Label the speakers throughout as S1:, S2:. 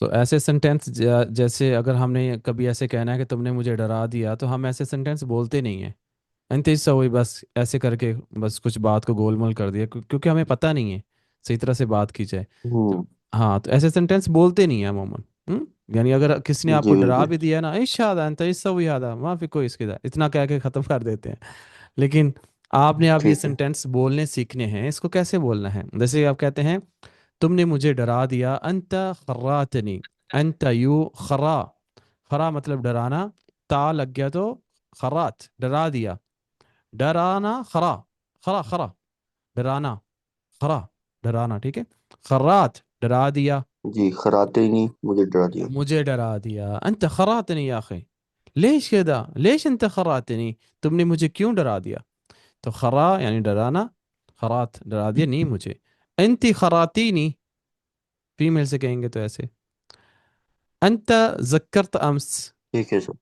S1: تو ایسے سینٹینس جیسے اگر ہم نے کبھی ایسے کہنا ہے کہ تم نے مجھے ڈرا دیا، تو ہم ایسے سینٹینس بولتے نہیں ہیں انت سوئی، بس ایسے کر کے بس کچھ بات کو گول مول کر دیا کیونکہ ہمیں پتہ نہیں ہے صحیح طرح سے بات کی جائے تو
S2: ہوں
S1: ہاں، تو ایسے سینٹینس بولتے نہیں ہیں عموماً۔ یعنی اگر کسی نے آپ
S2: جی
S1: کو ڈرا
S2: بالکل
S1: بھی دیا نا، اشادہ انت سوئی ہادہ معافی کوئی اس کے دا اتنا کہہ کے ختم کر دیتے ہیں۔ لیکن آپ نے اب یہ
S2: ٹھیک ہے
S1: سینٹینس بولنے سیکھنے ہیں، اس کو کیسے بولنا ہے؟ جیسے آپ کہتے ہیں تم نے مجھے ڈرا دیا، انت خراتنی، انت یو خرا، خرا مطلب ڈرانا، تا لگ گیا تو خرات ڈرا دیا، ڈرانا خرا، خرا خرا ڈرانا، خرا ڈرانا، ٹھیک ہے، خرات ڈرا دیا،
S2: جی، خراتے نہیں مجھے ڈرا دیا.
S1: مجھے ڈرا دیا، انت خراتنی یا اخی، لیش کدا لیش انت خراتنی، تم نے مجھے کیوں ڈرا دیا؟ تو خرا یعنی ڈرانا، خرات ڈرا دیا نہیں مجھے، انتی خراتینی فیمیل سے کہیں گے تو ایسے، انت ذکرت امس،
S2: ٹھیک ہے سر.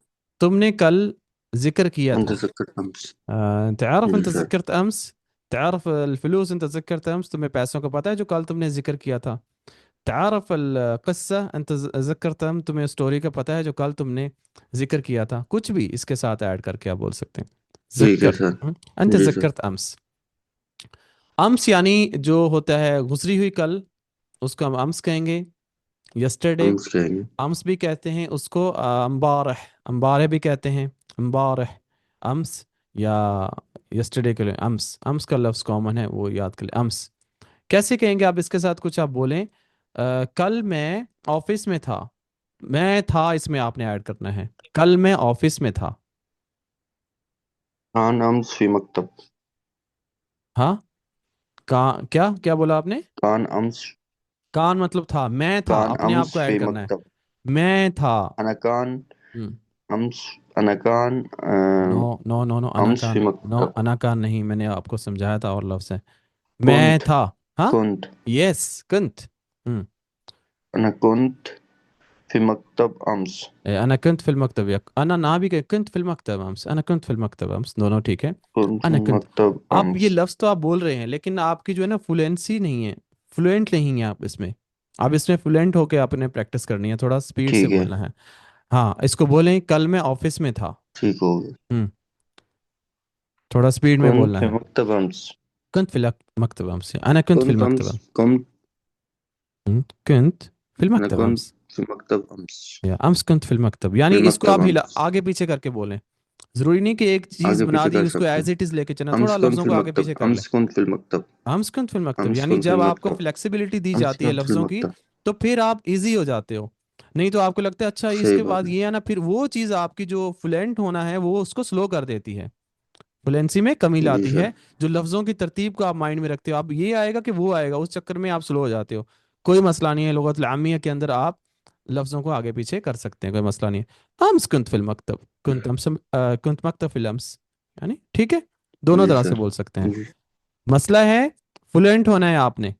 S1: تم نے کل ذکر کیا
S2: انت
S1: تھا،
S2: ذکرت امس.
S1: تعرف
S2: جی
S1: انت
S2: سر.
S1: ذکرت امس، تعرف الفلوس انت ذکرت امس، تمہیں پیسوں کا پتہ ہے جو کل تم نے ذکر کیا تھا، تعرف القصہ انت ذکرت ام، تمہیں اسٹوری کا پتہ ہے جو کل تم نے ذکر کیا تھا، کچھ بھی اس کے ساتھ ایڈ کر کے آپ بول سکتے ہیں
S2: ٹھیک ہے
S1: ذکرت،
S2: سر.
S1: انت
S2: جی سر.
S1: ذکرت امس، امس یعنی جو ہوتا ہے گزری ہوئی کل، اس کو ہم امس کہیں گے، یسٹرڈے
S2: امس کہیں گے.
S1: امس بھی کہتے ہیں اس کو، امبارح امبارح بھی کہتے ہیں، امبارح امس، یا یسٹرڈے کے لیے امس، امس کا لفظ کامن ہے وہ یاد کر لیں، امس کیسے کہیں گے آپ اس کے ساتھ کچھ آپ بولیں، کل میں آفس میں تھا، میں تھا اس میں آپ نے ایڈ کرنا ہے، کل میں آفس میں تھا،
S2: کان امس فی مکتب.
S1: ہاں کیا کیا بولا آپ نے؟
S2: کان امس.
S1: کان مطلب تھا، میں تھا،
S2: کان
S1: اپنے آپ
S2: امس
S1: کو
S2: فی
S1: ایڈ کرنا ہے،
S2: مکتب.
S1: میں تھا،
S2: انا کان
S1: ہم،
S2: امس. انا کان
S1: نو نو نو نو انا
S2: امس
S1: کان،
S2: فی
S1: نو
S2: مکتب.
S1: انا کان نہیں، میں نے آپ کو سمجھایا تھا اور لفظ ہے، میں
S2: كنت
S1: تھا، ہاں،
S2: كنت
S1: یس کنت، ہم،
S2: أنا كنت في مكتب أمس.
S1: انا كنت في المكتب، انا نہ بھی کہ كنت في المكتب امس، انا كنت في المكتب امس، دونوں ٹھیک ہے،
S2: كنت في
S1: انا كنت،
S2: المكتب
S1: اب یہ
S2: أمس.
S1: لفظ تو آپ بول رہے ہیں لیکن آپ کی جو ہے نا فلوئنسی نہیں ہے، فلوئنٹ نہیں ہیں آپ اس میں، اب اس میں فلوئنٹ ہو کے آپ نے پریکٹس کرنی ہے، تھوڑا سپیڈ سے
S2: ٹھیک ہے.
S1: بولنا ہے، ہاں اس کو بولیں کل میں آفس میں تھا،
S2: ٹھیک ہو گیا.
S1: ہم، تھوڑا سپیڈ میں
S2: كنت
S1: بولنا
S2: في
S1: ہے،
S2: مكتب أمس.
S1: كنت في المكتب امس، انا كنت في
S2: كنت
S1: المكتب،
S2: أمس كنت
S1: كنت في
S2: أنا
S1: المكتب
S2: كنت
S1: امس،
S2: في مكتب أمس.
S1: یا امس كنت في المكتب،
S2: في
S1: یعنی اس کو
S2: المكتب
S1: آپ
S2: أمس.
S1: آگے پیچھے کر کے بولیں، ضروری نہیں کہ ایک چیز
S2: آگے
S1: بنا
S2: پیچھے
S1: دی
S2: کر
S1: اس کو
S2: سکتے
S1: ایز
S2: ہیں.
S1: اٹ از لے کے چلنا، تھوڑا
S2: أمس كنت
S1: لفظوں
S2: في
S1: کو آگے
S2: المكتب.
S1: پیچھے کر لیں،
S2: أمس كنت في المكتب.
S1: امس كنت في المكتب،
S2: أمس
S1: یعنی
S2: كنت في
S1: جب آپ کو
S2: المكتب.
S1: فلیکسیبلٹی دی
S2: أمس
S1: جاتی ہے
S2: كنت في
S1: لفظوں کی
S2: المكتب.
S1: تو پھر آپ ایزی ہو جاتے ہو، نہیں تو آپ کو لگتا ہے اچھا اس
S2: صحیح
S1: کے
S2: بات
S1: بعد
S2: ہے.
S1: یہ ہے نا، پھر وہ چیز آپ کی جو فلوئنٹ ہونا ہے وہ اس کو سلو کر دیتی ہے، فلوئنسی میں کمی
S2: جی
S1: لاتی
S2: سر.
S1: ہے، جو لفظوں کی ترتیب کو آپ مائنڈ میں رکھتے ہو، اب یہ آئے گا کہ وہ آئے گا، اس چکر میں آپ سلو ہو جاتے ہو، کوئی مسئلہ نہیں ہے، لغت العامیہ کے اندر آپ لفظوں کو آگے پیچھے کر سکتے ہیں، کوئی مسئلہ نہیں ہے، امس كنت في المكتب، كنت مکتب فی الامس، یعنی ٹھیک ہے، دونوں
S2: جی
S1: طرح سے
S2: سر.
S1: بول سکتے ہیں،
S2: جی.
S1: مسئلہ ہے فلوئنٹ ہونا ہے، آپ نے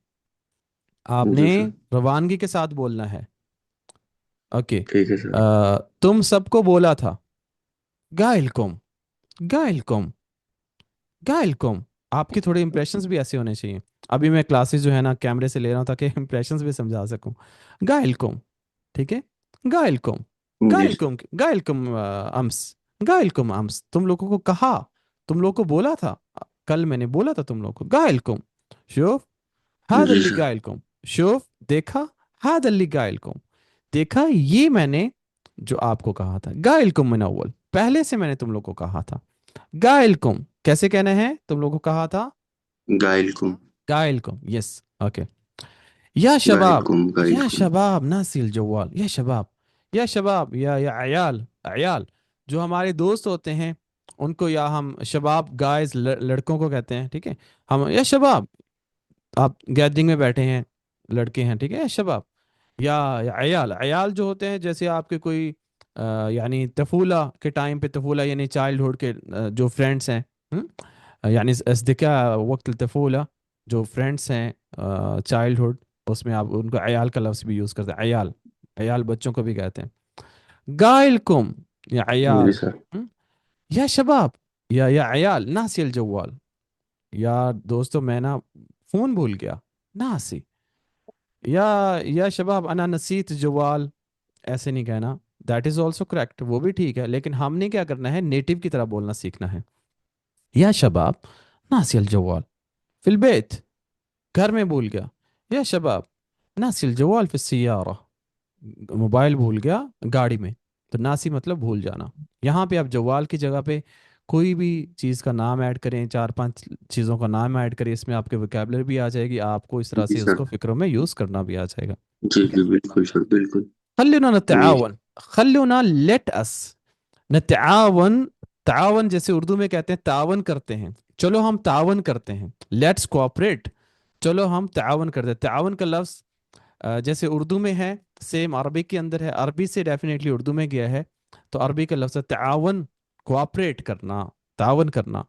S2: جی سر.
S1: روانگی کے ساتھ بولنا ہے، اوکے،
S2: ٹھیک ہے سر.
S1: تم سب کو بولا تھا، گائل کم، گائل کم، گائل کم، آپ کے تھوڑے امپریشنز بھی ایسے ہونے چاہیے، ابھی میں کلاسز جو ہے نا کیمرے سے لے رہا ہوں تاکہ امپریشنز بھی سمجھا سکوں، گائل کم، ٹھیک ہے، گائل کم،
S2: جی
S1: گائل
S2: سر.
S1: کم، گائل کم امس، گائل کم امس، تم لوگوں کو کہا، تم لوگوں کو بولا تھا، کل میں نے بولا تھا تم لوگوں کو، گائل کم، شوف هذا
S2: جی
S1: اللي
S2: سر.
S1: قايلكم، شوف دیکھا، هذا اللي قايلكم، دیکھا یہ میں نے جو آپ کو کہا تھا، قايلكم من اول، پہلے سے میں نے تم لوگوں کو کہا تھا، قايلكم کیسے کہنا ہے، تم لوگوں کو کہا تھا،
S2: گائلکم.
S1: قايلكم، یس اوکے، یا شباب،
S2: گائلکم.
S1: یا
S2: گائلکم.
S1: شباب ناسی الجوال، یا شباب، یا شباب، یا عیال، عیال جو ہمارے دوست ہوتے ہیں ان کو، یا ہم شباب گائز لڑکوں کو کہتے ہیں، ٹھیک ہے، ہم یا شباب، آپ گیدرنگ میں بیٹھے ہیں، لڑکے ہیں، ٹھیک ہے، شباب، یا عیال، عیال جو ہوتے ہیں جیسے آپ کے کوئی یعنی طفولہ کے ٹائم پہ، طفولہ یعنی چائلڈ ہوڈ کے جو فرینڈس ہیں، یعنی اصدقاء وقت الطفولہ، جو فرینڈس ہیں چائلڈ ہوڈ، اس میں آپ ان کو عیال کا لفظ بھی یوز کرتے ہیں، عیال، عیال بچوں کو بھی کہتے ہیں، گائل کم، یا
S2: جی
S1: عیال،
S2: سر.
S1: ہم، یا شباب، یا عیال ناسی الجوال، یا دوستو میں نا فون بھول گیا، ناسی، یا شباب انا نسیت جوال، ایسے نہیں کہنا، دیٹ از آلسو کریکٹ، وہ بھی ٹھیک ہے، لیکن ہم نے کیا کرنا ہے، نیٹو کی طرح بولنا سیکھنا ہے. یا شباب ناسی الجوال فی البیت، گھر میں بھول گیا. یا شباب ناسی الجوال فی السیارہ، موبائل بھول گیا گاڑی میں. تو ناسی مطلب بھول جانا. یہاں پہ آپ جوال کی جگہ پہ کوئی بھی چیز کا نام ایڈ کریں، چار پانچ چیزوں کا نام ایڈ کریں، اس میں آپ کے ویکیبلری بھی آ جائے گی، آپ کو اس طرح
S2: جی
S1: سے اس
S2: سر.
S1: کو فکروں میں یوز کرنا بھی آ جائے گا.
S2: جی
S1: ٹھیک ہے.
S2: جی بالکل سر بالکل.
S1: خلونا
S2: جی
S1: نتعاون، خلونا لیٹ اس نتعاون. تعاون جیسے اردو میں کہتے ہیں تعاون کرتے ہیں، چلو ہم تعاون کرتے ہیں، لیٹس کوآپریٹ، چلو ہم تعاون کرتے ہیں. تعاون کا لفظ جیسے اردو میں ہے سیم عربی کے اندر ہے، عربی سے ڈیفینیٹلی اردو میں گیا ہے. تو عربی کا لفظ ہے تعاون، کوآپریٹ کرنا، تعاون کرنا.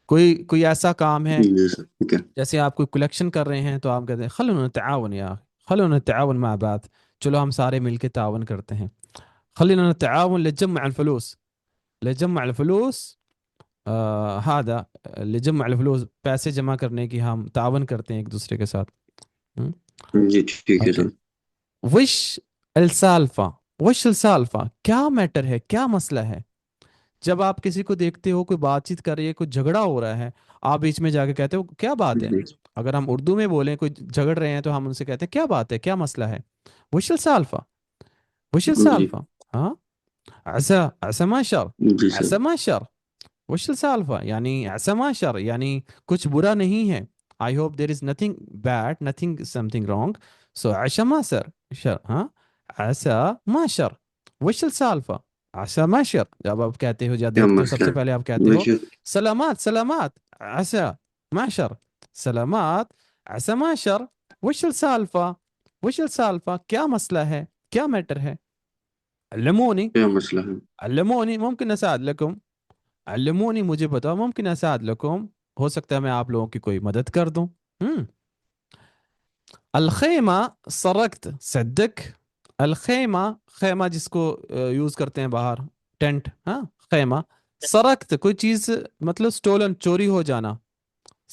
S1: کوئی ایسا کام ہے،
S2: جی سر ٹھیک ہے.
S1: جیسے آپ کوئی کلیکشن کر رہے ہیں تو آپ کہتے ہیں خلونا تعاون یا خلونا تعاون مع بعض، چلو ہم سارے مل کے تعاون کرتے ہیں. خلينا نتعاون لجمع الفلوس، لجمع الفلوس هذا لجمع الفلوس، پیسے جمع کرنے کی ہم تعاون کرتے ہیں ایک دوسرے کے ساتھ.
S2: جی ٹھیک ہے
S1: اوکے.
S2: سر.
S1: وش السالفہ، وش السالفہ کیا میٹر ہے، کیا مسئلہ ہے. جب آپ کسی کو دیکھتے ہو کوئی بات چیت کر رہی ہے، کوئی جھگڑا ہو رہا ہے، آپ بیچ میں جا کے کہتے ہو کیا بات ہے.
S2: جی
S1: اگر ہم اردو میں بولیں کوئی جھگڑ رہے ہیں تو ہم ان سے کہتے ہیں کیا بات ہے، کیا مسئلہ ہے. وش السالفہ، وش
S2: جی
S1: السالفہ. ہاں عسى ما شر،
S2: جی سر.
S1: عسى ما شر. وش السالفة يعني عسى ما شر، يعني کچھ برا نہیں ہے. I hope there is nothing bad, nothing something wrong. So عسى ما شر، شر ہاں، عسى ما شر. وش السالفة عسى ما شر. جب آپ کہتے ہو، جب
S2: کیا
S1: دیکھتے ہو، سب
S2: مسئلہ
S1: سے
S2: ہے؟
S1: پہلے آپ کہتے ہو
S2: ویسے
S1: سلامات سلامات عسى ما شر، سلامات عسى ما شر. وش السالفة، وش السالفة کیا مسئلہ ہے، کیا میٹر ہے. علموني،
S2: کیا مسئلہ ہے؟
S1: علموني ممكن اساعد لكم، علموني مجھے بتاؤ، ممکن اساعد لكم، ہو سکتا ہے میں آپ لوگوں کی کوئی مدد کر دوں. الخیمہ سرقت صدق، الخیمہ، خیمہ جس کو یوز کرتے ہیں باہر، ٹینٹ، ہاں خیمہ. سرقت کوئی چیز مطلب سٹولن، چوری ہو جانا.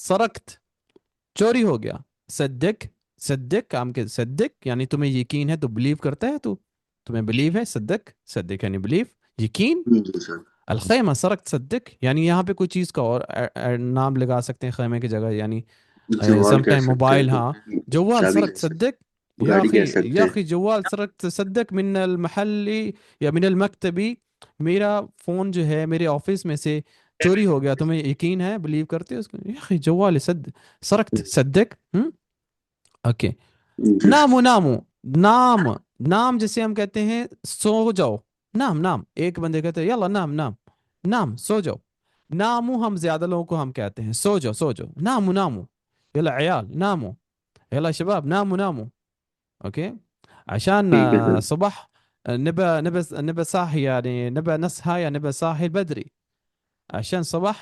S1: سرقت چوری ہو گیا. صدق، صدق کام کے، صدق یعنی تمہیں یقین ہے، تو بلیو کرتا ہے، تو تمہیں بلیو ہے. صدق، صدق یعنی بلیو، یقین.
S2: جی سر.
S1: الخیمہ سرقت صدق، یعنی یہاں پہ کوئی چیز کا اور نام لگا سکتے ہیں خیمے کی جگہ، یعنی
S2: جوال
S1: سم
S2: کہہ
S1: ٹائم
S2: سکتے ہیں،
S1: موبائل. ہاں جوال
S2: چابی
S1: سرقت
S2: کہہ سکتے
S1: صدق.
S2: ہیں،
S1: یا
S2: گاڑی
S1: اخی،
S2: کہہ
S1: یا
S2: سکتے ہیں.
S1: اخی جوال سرقت صدق من المحلی یا من المکتبی، میرا فون جو ہے میرے آفس میں سے چوری ہو گیا، تمہیں یقین ہے، بلیو کرتے ہو اس کو. یا اخی جوال سرقت صدق. اوکے.
S2: جی
S1: نامو نامو، نام، نام جسے ہم کہتے ہیں سو جاؤ، نام نام. ایک بندے کہتے ہیں یلا نام نام، نام سو جاؤ. نامو ہم زیادہ لوگوں کو ہم کہتے ہیں سو جاؤ سو جاؤ، نامو نامو، يلا عيال ناموا، يلا شباب ناموا ناموا. اوكي. عشان
S2: ٹھیک ہے سر.
S1: صبح نبى صاحي، يعني نبى نصحى، يعني نبى صاحي بدري. عشان صبح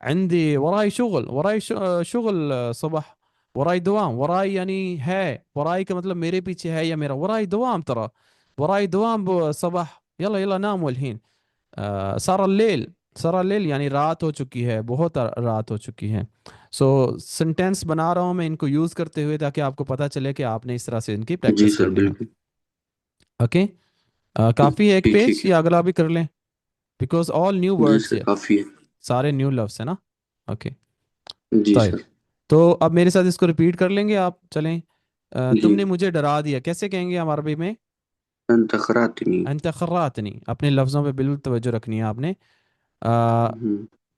S1: عندي وراي شغل، وراي شغل صبح، وراي دوام. وراي يعني ہے، وراي کا مطلب میرے پیچھے ہے یا میرا، وراي دوام ترى، وراي دوام صبح، يلا يلا ناموا الحين. صار الليل، صار الليل یعنی رات ہو چکی ہے، بہت رات ہو چکی ہے. سو سنٹینس بنا رہا ہوں میں ان کو یوز کرتے ہوئے، تاکہ آپ کو پتہ چلے کہ آپ نے اس طرح سے ان کی
S2: جی
S1: پریکٹس
S2: سر
S1: کرنی ہے.
S2: بالکل.
S1: اوکے. کافی ہے ایک
S2: جی
S1: پیج
S2: ٹھیک ہے.
S1: یا اگلا بھی کر لیں، because all new
S2: G
S1: words,
S2: sir کافی ہے.
S1: سارے نیو لفظ ہیں نا. اوکے.
S2: جی
S1: طيب
S2: سر.
S1: تو اب میرے ساتھ اس کو ریپیٹ کر لیں گے آپ، چلیں.
S2: جی.
S1: تم نے مجھے ڈرا دیا، کیسے کہیں گے ہم عربی میں؟
S2: انت خراتنی.
S1: انت خراتنی. اپنے لفظوں پہ بالکل توجہ رکھنی ہے آپ نے.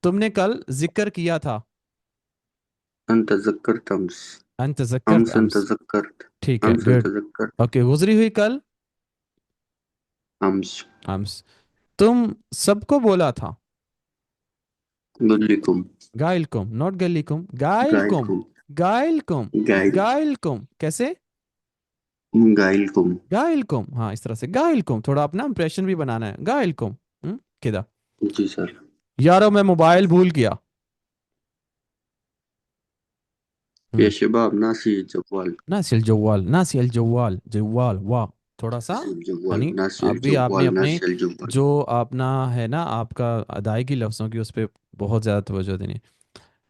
S1: تم نے کل ذکر کیا تھا.
S2: انت ذکرت امس.
S1: انت ذکرت
S2: امس انت
S1: امس.
S2: ذکرت.
S1: ٹھیک ہے،
S2: امس انت
S1: گڈ.
S2: ذکرت.
S1: اوکے، گزری ہوئی کل
S2: امس.
S1: امس. تم سب کو بولا تھا.
S2: گلیکم.
S1: گائلکم، نوٹ گلیکم، گائلکم،
S2: گائلکم.
S1: گائلکم،
S2: گائل.
S1: گائلکم. کیسے؟
S2: گائلکم.
S1: گائلکم، ہاں اس طرح سے گائلکم. تھوڑا اپنا امپریشن بھی بنانا ہے، گائلکم کدا.
S2: جی سر.
S1: یارو میں موبائل بھول گیا.
S2: یا شباب ناسی الجوال.
S1: ناسی الجوال، ناسی الجوال، جوال واہ. تھوڑا سا
S2: ناسی الجوال.
S1: یعنی
S2: ناسی
S1: ابھی آپ نے
S2: الجوال.
S1: اپنے
S2: ناسی الجوال.
S1: جو اپنا ہے نا آپ کا ادائیگی لفظوں کی، اس پہ بہت زیادہ توجہ دینی.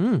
S1: ہوں.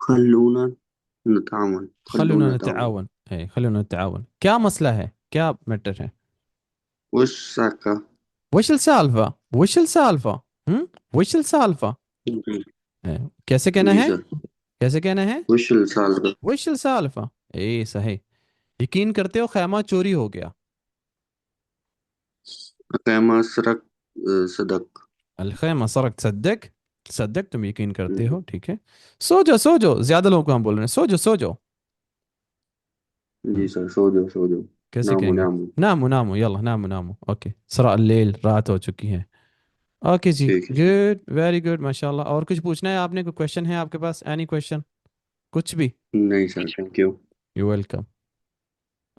S2: خلونا نتعاون،
S1: خلونا
S2: خلونا نتعاون.
S1: نتعاون. خلونا نتعاون. کیا مسئلہ ہے؟ کیا میٹر ہے؟
S2: وش ساکا.
S1: وش السالفة؟ وش السالفة؟ ہم؟ وش السالفة؟
S2: جی.
S1: کیسے کہنا
S2: جی
S1: ہے؟
S2: سر.
S1: کیسے کہنا ہے؟
S2: وش السالفة.
S1: وش السالفة. صحیح. یقین کرتے ہو خیمہ چوری ہو گیا.
S2: قیمہ سرق، صدق.
S1: الخیمہ سرق. تصدق. تصدق تم یقین کرتے ہو. ٹھیک ہے. سو جاؤ سو جاؤ. زیادہ لوگوں کو ہم بول رہے ہیں سو جاؤ سو جاؤ.
S2: جی سر، سو جاؤ سو جاؤ.
S1: کیسے
S2: نامو
S1: کہیں گے؟
S2: نامو.
S1: نامو نامو. یلا نامو نامو. اوکے. سرا اللیل. رات ہو چکی ہے. اوکے جی.
S2: ٹھیک ہے سر.
S1: گڈ. Very good. ماشاء اللہ. اور کچھ پوچھنا ہے آپ نے؟ کوئی کوشچن ہے آپ کے پاس؟ Any question? کچھ بھی.
S2: نہیں سر، تھینک یو.
S1: You welcome.